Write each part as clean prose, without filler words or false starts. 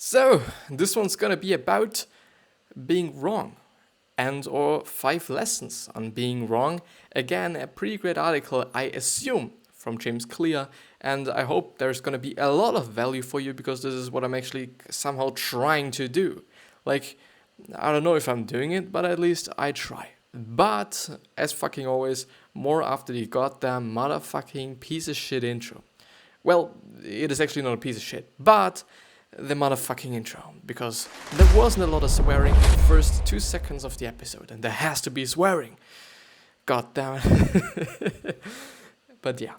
So, this one's gonna be about being wrong and or 5 lessons on being wrong. Again, a pretty great article, I assume, from James Clear, and I hope there's gonna be a lot of value for you because this is what I'm actually somehow trying to do. Like, I don't know if I'm doing it, but at least I try. But, as fucking always, more after the goddamn motherfucking piece of shit intro. Well, it is actually not a piece of shit, but the motherfucking intro, because there wasn't a lot of swearing in the first 2 seconds of the episode, and there has to be swearing. God damn it. But yeah.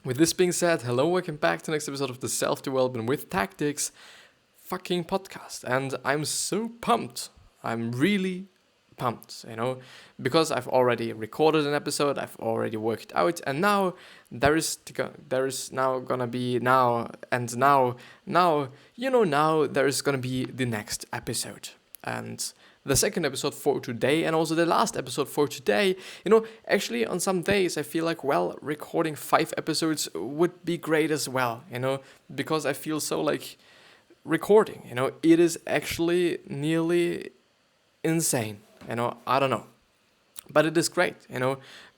With this being said, hello, welcome back to the next episode of the Self-Development with Tactics fucking podcast. And I'm so pumped. I'm really pumped, because I've already recorded an episode, I've already worked out, and now there is now gonna be now there is gonna be the next episode, and the second episode for today, and also the last episode for today. Actually on some days I feel like, recording 5 episodes would be great as well, because I feel so like recording, it is actually nearly insane. I don't know. But it is great,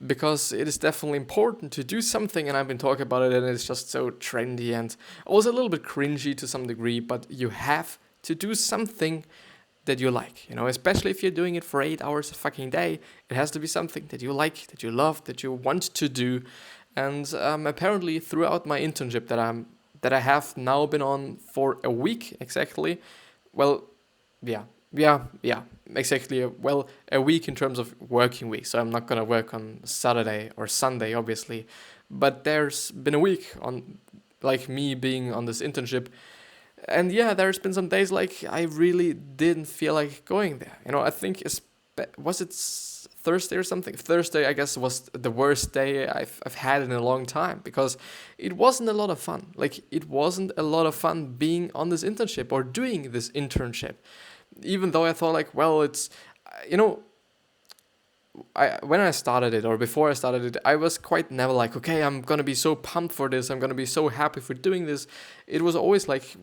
because it is definitely important to do something, and I've been talking about it, and it's just so trendy and also a little bit cringy to some degree, but you have to do something that you like, especially if you're doing it for 8 hours a fucking day. It has to be something that you like, that you love, that you want to do. And apparently throughout my internship that I have now been on for a week exactly, exactly. A week in terms of working week. So I'm not going to work on Saturday or Sunday, obviously. But there's been a week on, like, me being on this internship. And yeah, there's been some days like I really didn't feel like going there. I think, was it Thursday or something? Thursday, I guess, was the worst day I've had in a long time, because it wasn't a lot of fun. Like, it wasn't a lot of fun being on this internship or doing this internship. Even though I thought like, it's, when I started it, or before I started it, I was quite never like, okay, I'm going to be so pumped for this. I'm going to be so happy for doing this. It was always like,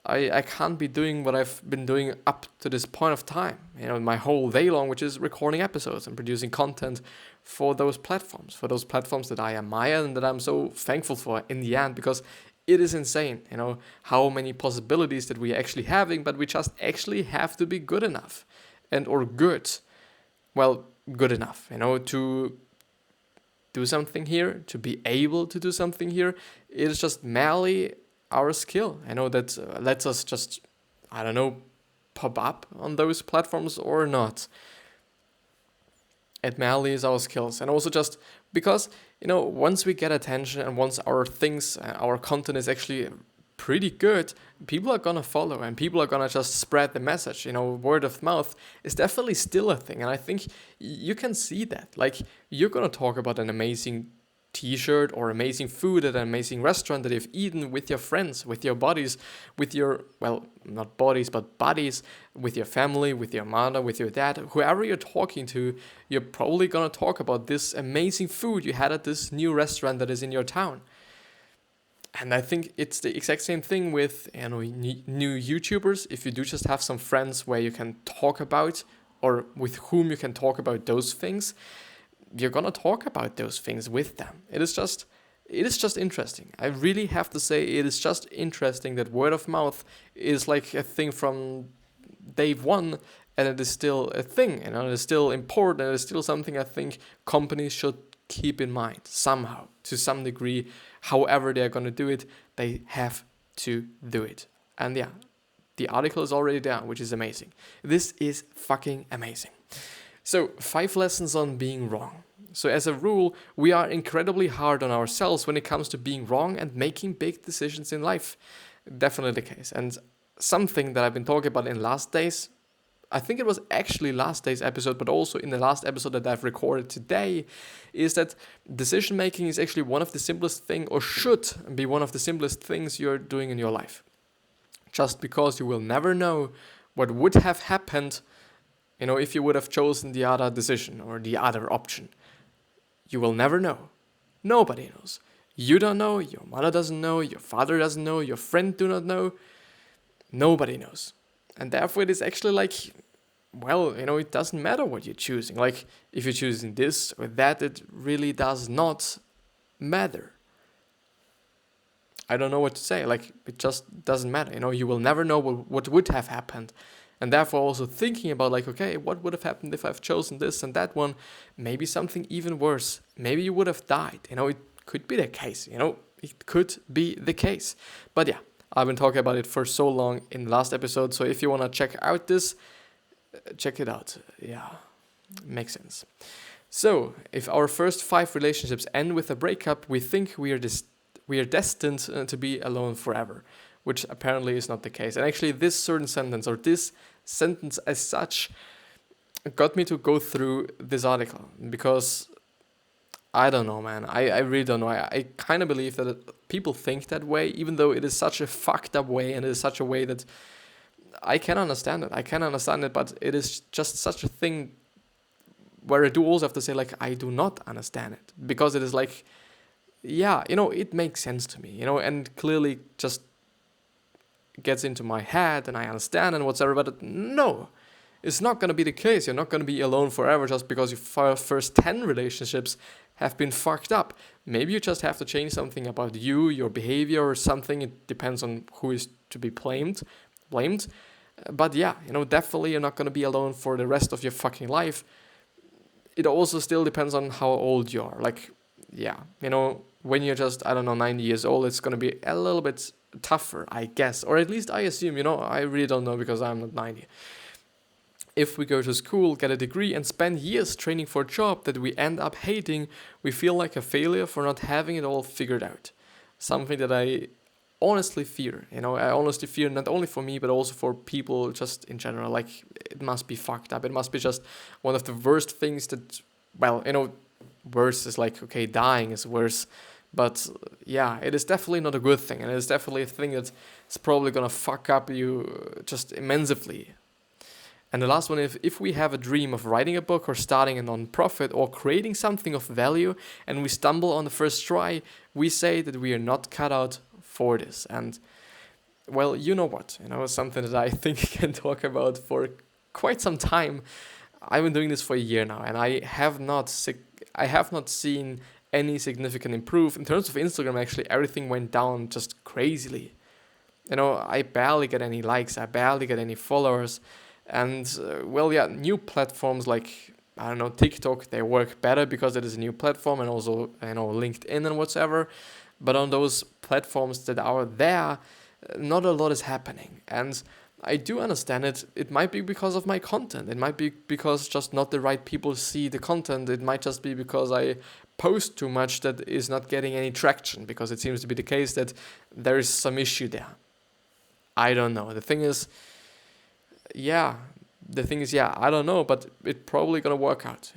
I can't be doing what I've been doing up to this point of time, my whole day long, which is recording episodes and producing content for those platforms that I admire and that I'm so thankful for in the end, because it is insane, how many possibilities that we're actually having, but we just actually have to be good enough good enough, to do something here, to be able to do something here. It is just merely our skill, that lets us just, pop up on those platforms or not. It merely is our skills, and also just because, once we get attention and once our content is actually pretty good, people are gonna follow and people are gonna just spread the message. Word of mouth is definitely still a thing, and I think you can see that. Like, you're gonna talk about an amazing t-shirt or amazing food at an amazing restaurant that you've eaten with your friends, with your buddies, with your, not bodies, but buddies, with your family, with your mother, with your dad, whoever you're talking to, you're probably gonna talk about this amazing food you had at this new restaurant that is in your town. And I think it's the exact same thing with new YouTubers. If you do just have some friends where you can talk about, or with whom you can talk about those things, you're gonna talk about those things with them. It is just interesting. I really have to say, it is just interesting that word of mouth is like a thing from day one, and it is still a thing, it is still important, it is still something I think companies should keep in mind somehow, to some degree. However they're gonna do it, they have to do it. And yeah, the article is already there, which is amazing. This is fucking amazing. So, 5 lessons on being wrong. So as a rule, we are incredibly hard on ourselves when it comes to being wrong and making big decisions in life. Definitely the case. And something that I've been talking about in last days, I think it was actually last day's episode, but also in the last episode that I've recorded today, is that decision making is actually one of the simplest things, or should be one of the simplest things you're doing in your life. Just because you will never know what would have happened, if you would have chosen the other decision or the other option. You will never know. Nobody knows. You don't know, your mother doesn't know, your father doesn't know, your friend do not know. Nobody knows. And therefore it is actually like, well, it doesn't matter what you're choosing. Like, if you're choosing this or that, it really does not matter. I don't know what to say. Like, it just doesn't matter. You will never know what would have happened. And therefore also thinking about like, okay, what would have happened if I've chosen this and that one? Maybe something even worse. Maybe you would have died. It could be the case. It could be the case. But yeah, I've been talking about it for so long in the last episode. So if you want to check out this, check it out. Yeah, makes sense. So if our first 5 relationships end with a breakup, we think we are destined to be alone forever, which apparently is not the case. And actually this certain sentence, or this sentence as such, got me to go through this article, because I don't know, man. I really don't know. I kind of believe that people think that way, even though it is such a fucked up way, and it is such a way that I can understand it. I can understand it, but it is just such a thing where I do also have to say, like, I do not understand it, because it is like, yeah, it makes sense to me, and clearly just gets into my head and I understand and whatever, but no, it's not going to be the case. You're not going to be alone forever just because your first 10 relationships have been fucked up. Maybe you just have to change something about you, your behavior or something. It depends on who is to be blamed. But yeah, definitely you're not going to be alone for the rest of your fucking life. It also still depends on how old you are. Like, yeah, when you're just, 90 years old, it's going to be a little bit tougher, I guess. Or at least I assume, I really don't know because I'm not 90. If we go to school, get a degree, and spend years training for a job that we end up hating, we feel like a failure for not having it all figured out. Something that I honestly fear. I honestly fear not only for me, but also for people just in general. Like, it must be fucked up. It must be just one of the worst things that, well, worse is like, okay, dying is worse. But yeah, it is definitely not a good thing. And it is definitely a thing that's probably going to fuck up you just immensely. And the last one, if we have a dream of writing a book or starting a non-profit or creating something of value and we stumble on the first try, we say that we are not cut out for this. And, well, you know what? Something that I think I can talk about for quite some time. I've been doing this for a year now, and I have not seen any significant improve. In terms of Instagram, actually, everything went down just crazily. I barely get any likes. I barely get any followers. And, new platforms like, TikTok, they work better because it is a new platform, and also, LinkedIn and whatever. But on those platforms that are there, not a lot is happening. And I do understand it. It might be because of my content. It might be because just not the right people see the content. It might just be because I post too much that is not getting any traction, because it seems to be the case that there is some issue there. I don't know. The thing is, I don't know, but it's probably gonna work out,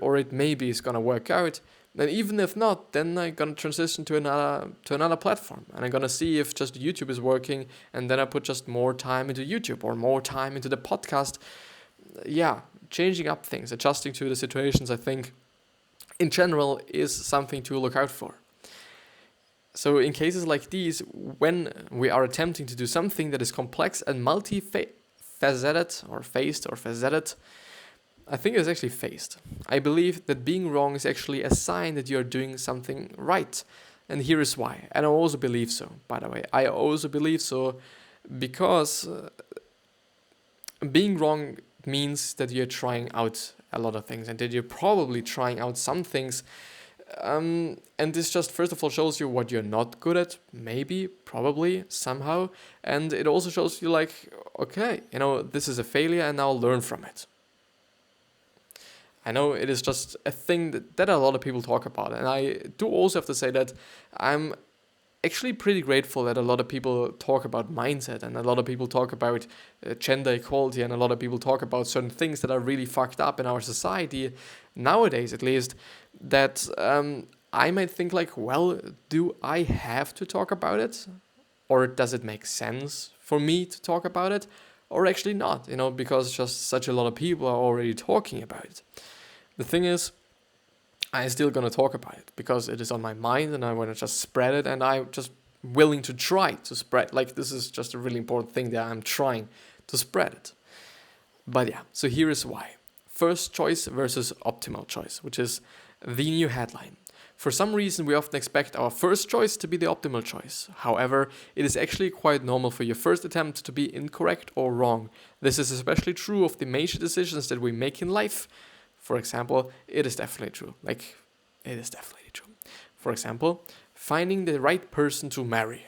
or it maybe is gonna work out. And even if not, then I'm gonna transition to another platform, and I'm gonna see if just YouTube is working, and then I put just more time into YouTube or more time into the podcast. Yeah, changing up things, adjusting to the situations, I think, in general, is something to look out for. So in cases like these, when we are attempting to do something that is complex and faceted, I think it's actually faced. I believe that being wrong is actually a sign that you're doing something right. And here is why. And I also believe so, by the way. I also believe so because being wrong means that you're trying out a lot of things, and that you're probably trying out some things. And this just, first of all, shows you what you're not good at, maybe, probably, somehow. And it also shows you, like, okay, this is a failure, and now learn from it. I know it is just a thing that a lot of people talk about. And I do also have to say that I'm actually pretty grateful that a lot of people talk about mindset, and a lot of people talk about gender equality, and a lot of people talk about certain things that are really fucked up in our society, nowadays at least, that I might think like, well, do I have to talk about it? Or does it make sense for me to talk about it? Or actually not, because just such a lot of people are already talking about it. The thing is, I'm still gonna talk about it because it is on my mind, and I want to just spread it, and I just willing to try to spread. Like, this is just a really important thing that I'm trying to spread it. But yeah, so here is why. First choice versus optimal choice, which is the new headline. For some reason, we often expect our first choice to be the optimal choice. However, it is actually quite normal for your first attempt to be incorrect or wrong. This is especially true of the major decisions that we make in life. For example, it is definitely true. It is definitely true. For example, finding the right person to marry.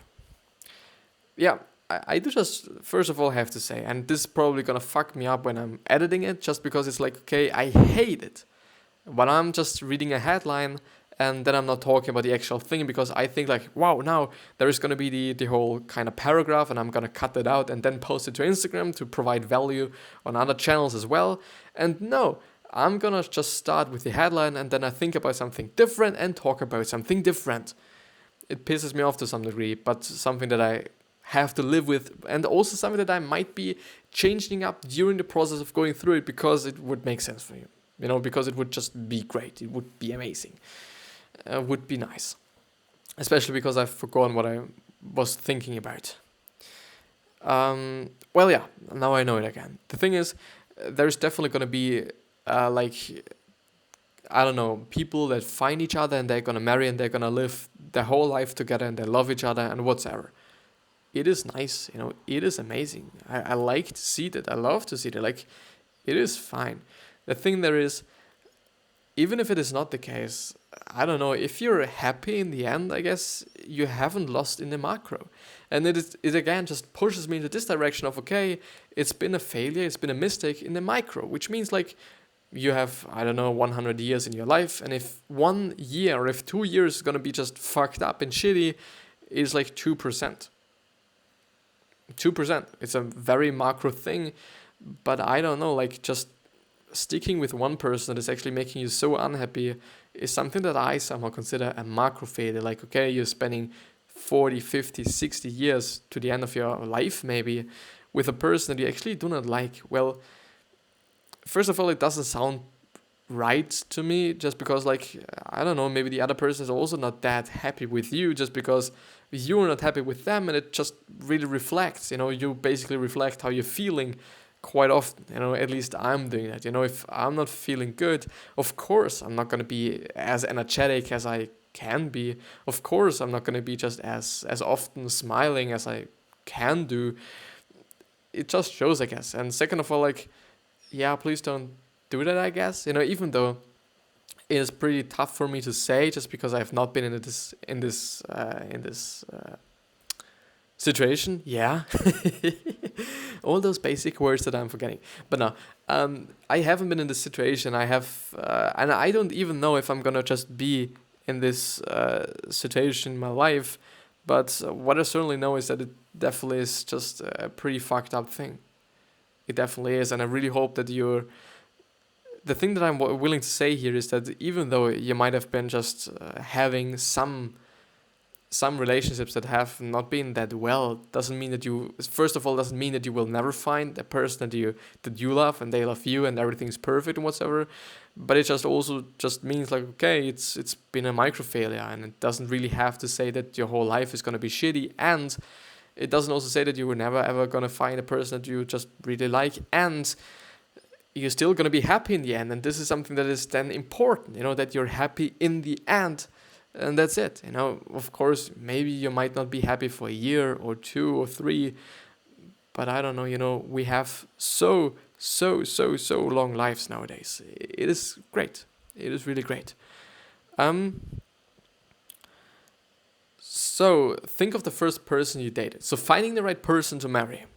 Yeah, I do just, first of all, have to say, and this is probably gonna fuck me up when I'm editing it, just because it's like, okay, I hate it. But I'm just reading a headline, and then I'm not talking about the actual thing, because I think like, wow, now there is going to be the whole kind of paragraph, and I'm going to cut it out and then post it to Instagram to provide value on other channels as well. And no, I'm going to just start with the headline, and then I think about something different and talk about something different. It pisses me off to some degree, but something that I have to live with, and also something that I might be changing up during the process of going through it, because it would make sense for you. Because it would just be great. It would be amazing. Would be nice. Especially because I've forgotten what I was thinking about. Well, yeah, now I know it again. The thing is, there's definitely going to be, I don't know, people that find each other and they're going to marry and they're going to live their whole life together and they love each other and whatever. It is nice, it is amazing. I like to see that. I love to see that. Like, it is fine. The thing there is, even if it is not the case, I don't know, if you're happy in the end, I guess you haven't lost in the macro. And it again just pushes me into this direction of, okay, it's been a failure, it's been a mistake in the micro, which means like you have, 100 years in your life, and if 1 year or if 2 years is going to be just fucked up and shitty, it's like 2%. 2%. It's a very macro thing, but I don't know, like just sticking with one person that is actually making you so unhappy is something that I somehow consider a macro failure. Like, okay, you're spending 40, 50, 60 years to the end of your life maybe with a person that you actually do not like. Well, first of all, it doesn't sound right to me, just because maybe the other person is also not that happy with you, just because you're not happy with them, and it just really reflects, you basically reflect how you're feeling quite often. At least I'm doing that. If I'm not feeling good, of course I'm not going to be as energetic as I can be. Of course I'm not going to be just as often smiling as I can do. It just shows, I guess. And second of all, please don't do that, I guess. Even though it is pretty tough for me to say, just because I have not been in this situation. Yeah. All those basic words that I'm forgetting. But no, I haven't been in this situation. I have, and I don't even know if I'm gonna just be in this situation in my life. But what I certainly know is that it definitely is just a pretty fucked up thing. It definitely is, and I really hope that the thing that I'm willing to say here is that even though you might have been just having some relationships that have not been that well, doesn't mean that you will never find a person that you love and they love you and everything's perfect and whatsoever. But it just also just means okay, it's been a micro failure, and it doesn't really have to say that your whole life is gonna be shitty, and it doesn't also say that you were never ever gonna find a person that you just really like, and you're still gonna be happy in the end. And this is something that is then important, that you're happy in the end. And that's it. Of course, maybe you might not be happy for a year or 2 or 3, but I don't know, we have so long lives nowadays. It is great. It is really great. So think of the first person you dated. So finding the right person to marry.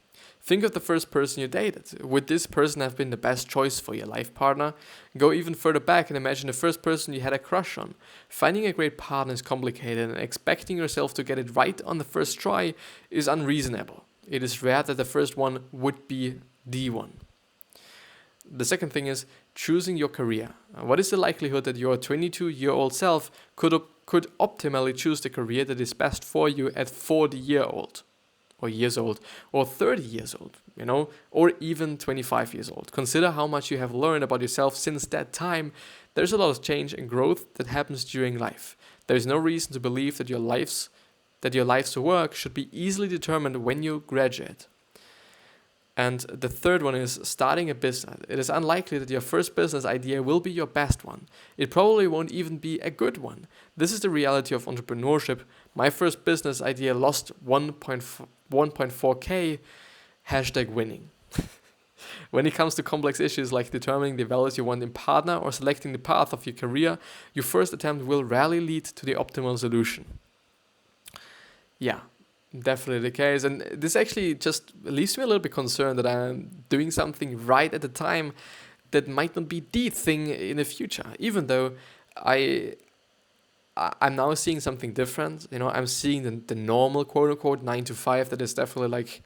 Think of the first person you dated. Would this person have been the best choice for your life partner? Go even further back and imagine the first person you had a crush on. Finding a great partner is complicated, and expecting yourself to get it right on the first try is unreasonable. It is rare that the first one would be the one. The second thing is choosing your career. What is the likelihood that your 22-year-old self could optimally choose the career that is best for you at 40-year-old? Or years old, or 30 years old, or even 25 years old. Consider how much you have learned about yourself since that time. There's a lot of change and growth that happens during life. There is no reason to believe that your life's that your life's work should be easily determined when you graduate. And the third one is starting a business. It is unlikely that your first business idea will be your best one. It probably won't even be a good one. This is the reality of entrepreneurship. My first business idea lost 1.4k, #winning. When it comes to complex issues like determining the values you want in partner or selecting the path of your career, your first attempt will rarely lead to the optimal solution. Yeah, definitely the case. And this actually just leaves me a little bit concerned that I'm doing something right at the time that might not be the thing in the future, even though I'm now seeing something different. I'm seeing the normal quote unquote 9 to 5 that is definitely like,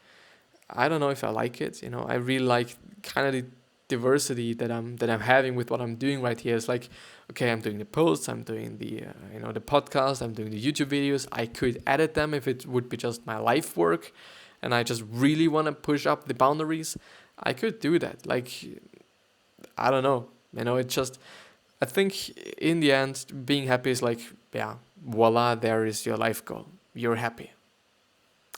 I don't know if I like it. I really like kind of the diversity that I'm having with what I'm doing right here. It's like, okay, I'm doing the posts, I'm doing the the podcast, I'm doing the YouTube videos. I could edit them if it would be just my life work, and I just really want to push up the boundaries. I could do that. Like, I don't know. It's just, I think in the end, being happy is like, yeah, voila, there is your life goal. You're happy,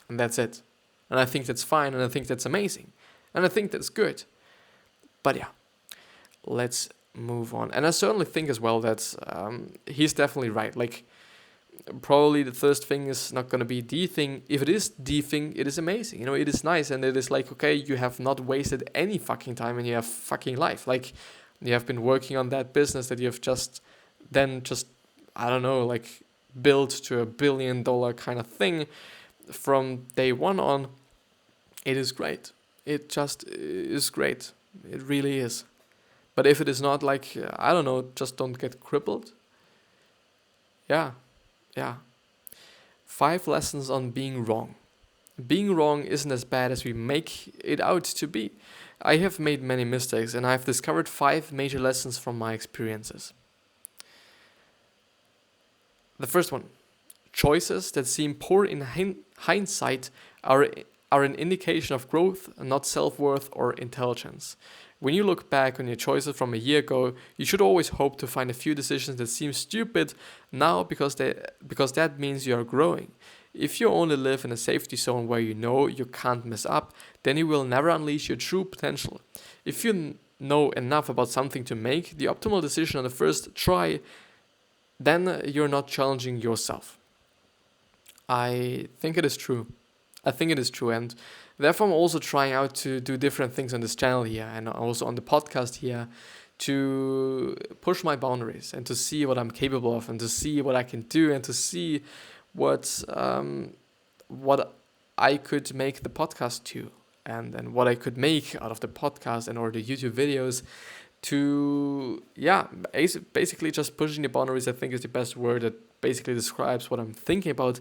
and that's it. And I think that's fine, and I think that's amazing, and I think that's good. But yeah, let's move on. And I certainly think as well that he's definitely right. Like, probably the first thing is not going to be the thing. If it is the thing, it is amazing. It is nice, and it is like, okay, you have not wasted any fucking time in your fucking life. Like, you have been working on that business that you've just, I don't know, like, built to $1 billion kind of thing from day one on. It is great. It just is great. It really is. But if it is not, like, I don't know, just don't get crippled. Yeah. 5 lessons on being wrong. Being wrong isn't as bad as we make it out to be. I have made many mistakes, and I've discovered 5 major lessons from my experiences. The first one: choices that seem poor in hindsight are an indication of growth, not self-worth or intelligence. When you look back on your choices from a year ago, you should always hope to find a few decisions that seem stupid now because that means you are growing. If you only live in a safety zone where you know you can't mess up, then you will never unleash your true potential. If you know enough about something to make the optimal decision on the first try, then you're not challenging yourself. I think it is true. And therefore I'm also trying out to do different things on this channel here and also on the podcast here to push my boundaries and to see what I'm capable of and to see what I can do and to see what I could make the podcast to and what I could make out of the podcast and or the YouTube videos to, basically just pushing the boundaries. I think is the best word that basically describes what I'm thinking about.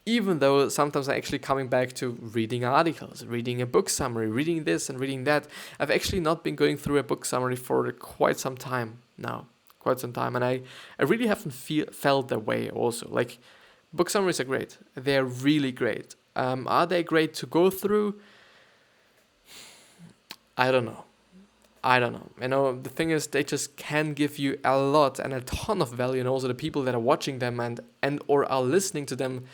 Even though sometimes I'm actually coming back to reading articles, reading a book summary, reading this and reading that. I've actually not been going through a book summary for quite some time now. And I really haven't felt that way also. Like, book summaries are great. They're really great. Are they great to go through? I don't know. The thing is, they just can give you a lot and a ton of value, and also the people that are watching them and or are listening to them.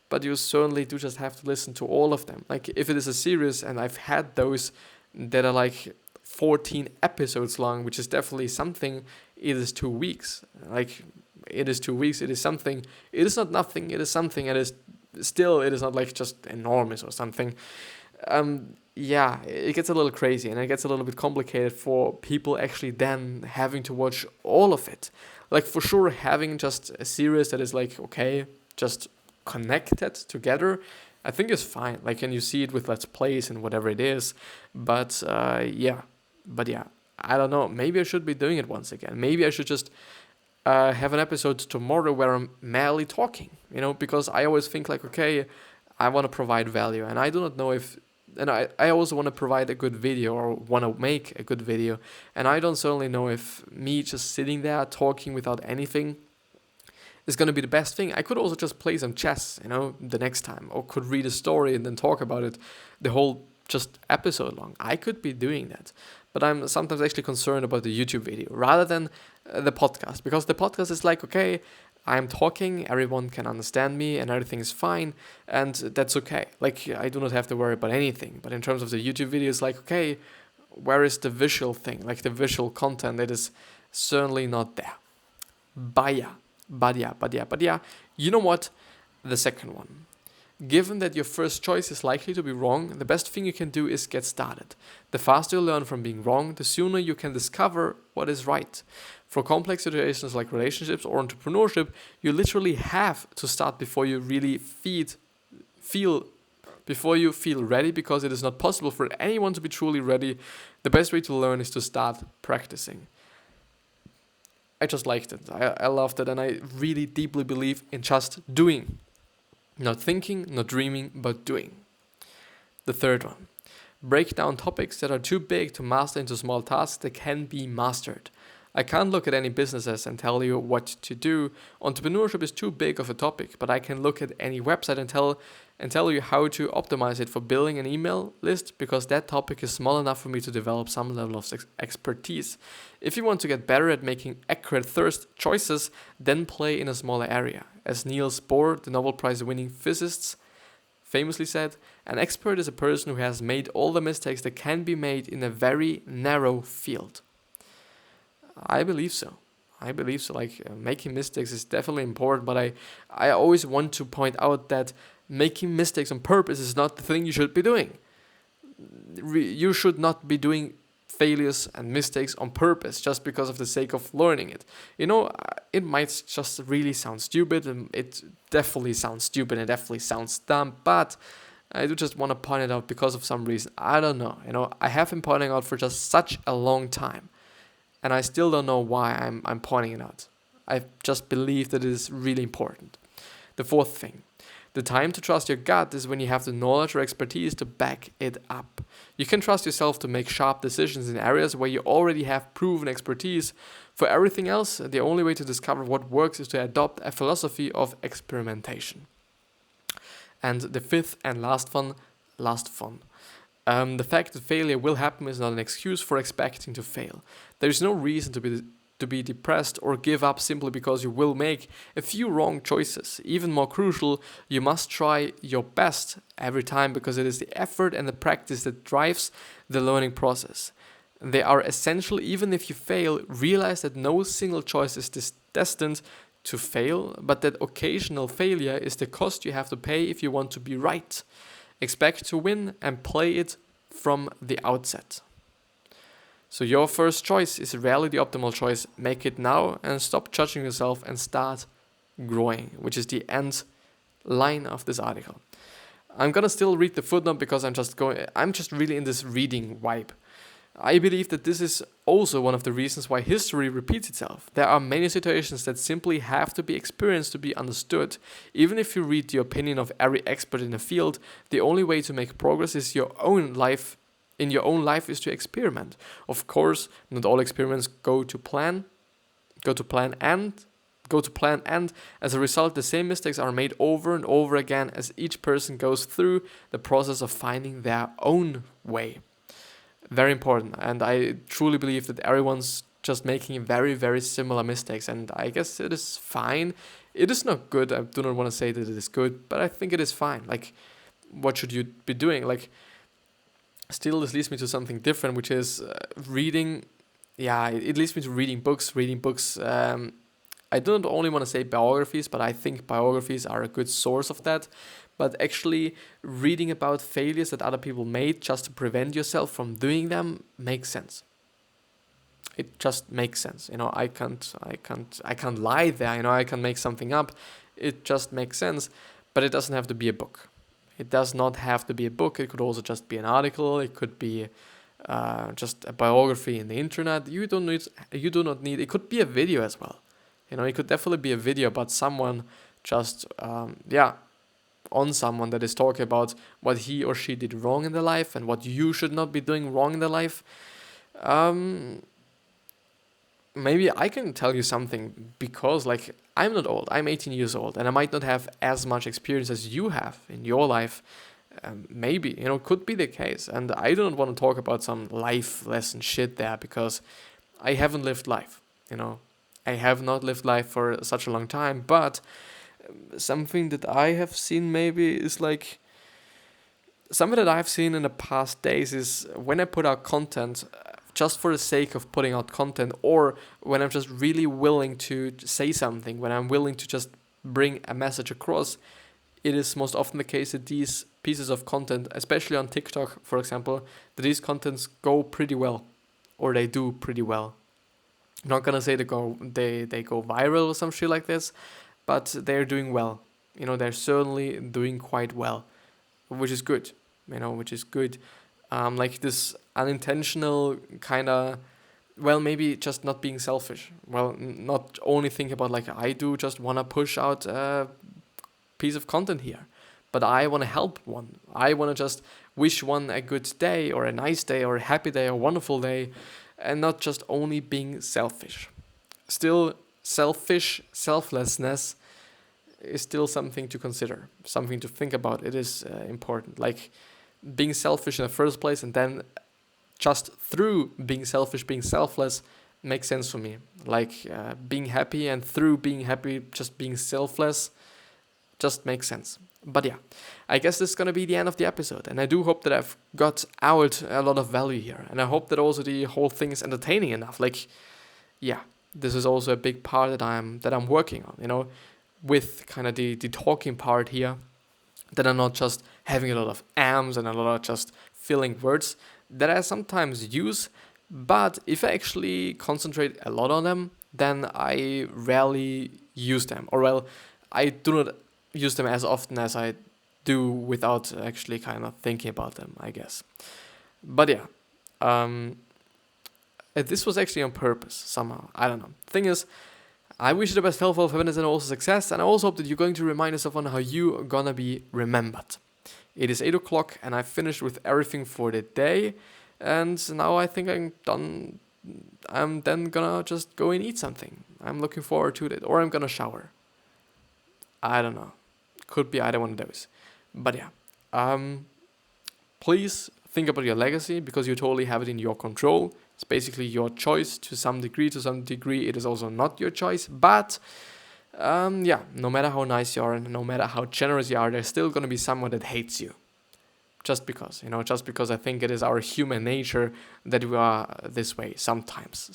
But you certainly do just have to listen to all of them. Like, if it is a series, and I've had those that are like 14 episodes long, which is definitely something, it is 2 weeks. Like, it is 2 weeks, it is something. It is not nothing, it is something, it is not like just enormous or something. It gets a little crazy, and it gets a little bit complicated for people actually then having to watch all of it. Like, for sure, having just a series that is like, okay, just connected together, I think is fine. Like, and you see it with Let's Plays and whatever it is. But I don't know. Maybe I should be doing it once again. Maybe I should just have an episode tomorrow where I'm merely talking, because I always think like, okay, I want to provide value, and I do not know if, and I also want to provide a good video or want to make a good video, and I don't certainly know if me just sitting there talking without anything is going to be the best thing. I could also just play some chess, the next time, or could read a story and then talk about it the whole just episode long. I could be doing that, but I'm sometimes actually concerned about the YouTube video rather than the podcast, because the podcast is like, okay, I'm talking, everyone can understand me, and everything is fine, and that's okay. Like, I do not have to worry about anything. But in terms of the YouTube videos, like, okay, where is the visual thing? Like, the visual content, it is certainly not there. But yeah. You know what? The second one. Given that your first choice is likely to be wrong, the best thing you can do is get started. The faster you learn from being wrong, the sooner you can discover what is right. For complex situations like relationships or entrepreneurship, you literally have to start before you really before you feel ready, because it is not possible for anyone to be truly ready. The best way to learn is to start practicing. I just liked it. I loved it, and I really deeply believe in just doing. Not thinking, not dreaming, but doing. The third one. Break down topics that are too big to master into small tasks that can be mastered. I can't look at any businesses and tell you what to do. Entrepreneurship is too big of a topic, but I can look at any website and tell you how to optimize it for building an email list, because that topic is small enough for me to develop some level of expertise. If you want to get better at making accurate first choices, then play in a smaller area. As Niels Bohr, the Nobel Prize winning physicist, famously said, an expert is a person who has made all the mistakes that can be made in a very narrow field. I believe so. Like, making mistakes is definitely important, but I always want to point out that making mistakes on purpose is not the thing you should be doing. You should not be doing failures and mistakes on purpose just because of the sake of learning it. It might just really sound stupid, and it definitely sounds stupid, and it definitely sounds dumb, but I do just want to point it out because of some reason. I don't know. I have been pointing out for just such a long time, and I still don't know why I'm pointing it out. I just believe that it is really important. The fourth thing. The time to trust your gut is when you have the knowledge or expertise to back it up. You can trust yourself to make sharp decisions in areas where you already have proven expertise. For everything else, the only way to discover what works is to adopt a philosophy of experimentation. And the fifth and last one. The fact that failure will happen is not an excuse for expecting to fail. There is no reason to be depressed or give up simply because you will make a few wrong choices. Even more crucial, you must try your best every time, because it is the effort and the practice that drives the learning process. They are essential. Even if you fail, realize that no single choice is destined to fail, but that occasional failure is the cost you have to pay if you want to be right. Expect to win and play it from the outset. So your first choice is rarely the optimal choice. Make it now and stop judging yourself and start growing, which is the end line of this article. I'm gonna still read the footnote because I'm just really in this reading vibe. I believe that this is also one of the reasons why history repeats itself. There are many situations that simply have to be experienced to be understood. Even if you read the opinion of every expert in a field, the only way to make progress is your own life is to experiment. Of course, not all experiments go to plan, and as a result, the same mistakes are made over and over again as each person goes through the process of finding their own way. Very important, and I truly believe that everyone's just making very, very similar mistakes, and I guess it is fine. It is not good. I do not want to say that it is good, but I think it is fine. Like, what should you be doing? Like, still, this leads me to something different, which is reading. Yeah, it leads me to reading books. I don't only want to say biographies, but I think biographies are a good source of that. But actually, reading about failures that other people made just to prevent yourself from doing them makes sense. It just makes sense. I can't lie there. I can make something up. It just makes sense, but it doesn't have to be a book. It does not have to be a book. It could also just be an article. It could be just a biography in the internet. You do not need. It could be a video as well. It could definitely be a video about someone just on someone that is talking about what he or she did wrong in their life and what you should not be doing wrong in their life. Maybe I can tell you something, because I'm not old. I'm 18 years old, and I might not have as much experience as you have in your life. Maybe, could be the case. And I don't want to talk about some life lesson shit there, because I haven't lived life, I have not lived life for such a long time, but something that I have seen maybe is like something that I've seen in the past days is when I put out content just for the sake of putting out content, or when I'm just really willing to say something, when I'm willing to just bring a message across, it is most often the case that these pieces of content, especially on TikTok, for example, that these contents go pretty well, or they do pretty well. I'm not gonna say they go viral or some shit like this, but they're doing well. They're certainly doing quite well, which is good. Which is good. Like this unintentional kind of, well, maybe just not being selfish. Well, not only think about like I do, just wanna push out a piece of content here, but I wanna help one. I wanna just wish one a good day or a nice day or a happy day or a wonderful day, and not just only being selfish. Still, selflessness is still something to consider, something to think about. It is important. Like being selfish in the first place, and then just through being selfish, being selfless makes sense for me. Like being happy, and through being happy, just being selfless just makes sense. But yeah, I guess this is going to be the end of the episode, and I do hope that I've got out a lot of value here, and I hope that also the whole thing is entertaining enough. Like, yeah, this is also a big part that I'm working on, with kind of the talking part here, that I'm not just having a lot of ams and a lot of just filling words that I sometimes use, but if I actually concentrate a lot on them, then I rarely use them, or well, I do not use them as often as I do without actually kind of thinking about them, I guess. But yeah, this was actually on purpose somehow. I don't know. Thing is, I wish you the best health, happiness, and also success, and I also hope that you're going to remind yourself on how you are gonna be remembered. It is 8 o'clock, and I finished with everything for the day, and now I think I'm done. I'm then gonna just go and eat something. I'm looking forward to it, or I'm gonna shower. I don't know. Could be either one of those. But yeah, please think about your legacy, because you totally have it in your control. It's basically your choice to some degree. To some degree, it is also not your choice. But yeah, no matter how nice you are and no matter how generous you are, there's still going to be someone that hates you. Just because, just because I think it is our human nature that we are this way sometimes.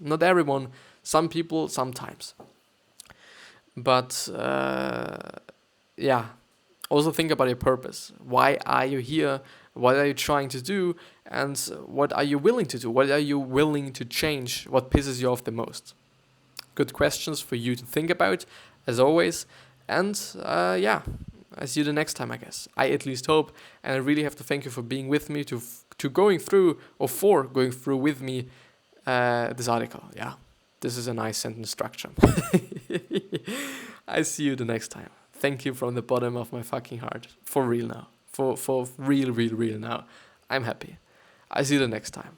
Not everyone, some people, sometimes. But yeah, also think about your purpose. Why are you here? What are you trying to do? And what are you willing to do? What are you willing to change? What pisses you off the most? Good questions for you to think about, as always. And yeah, I see you the next time, I guess. I at least hope. And I really have to thank you for being with me, to going through, or for going through with me this article. Yeah, this is a nice sentence structure. I see you the next time. Thank you from the bottom of my fucking heart. For real now. For real now. I'm happy. I see you the next time.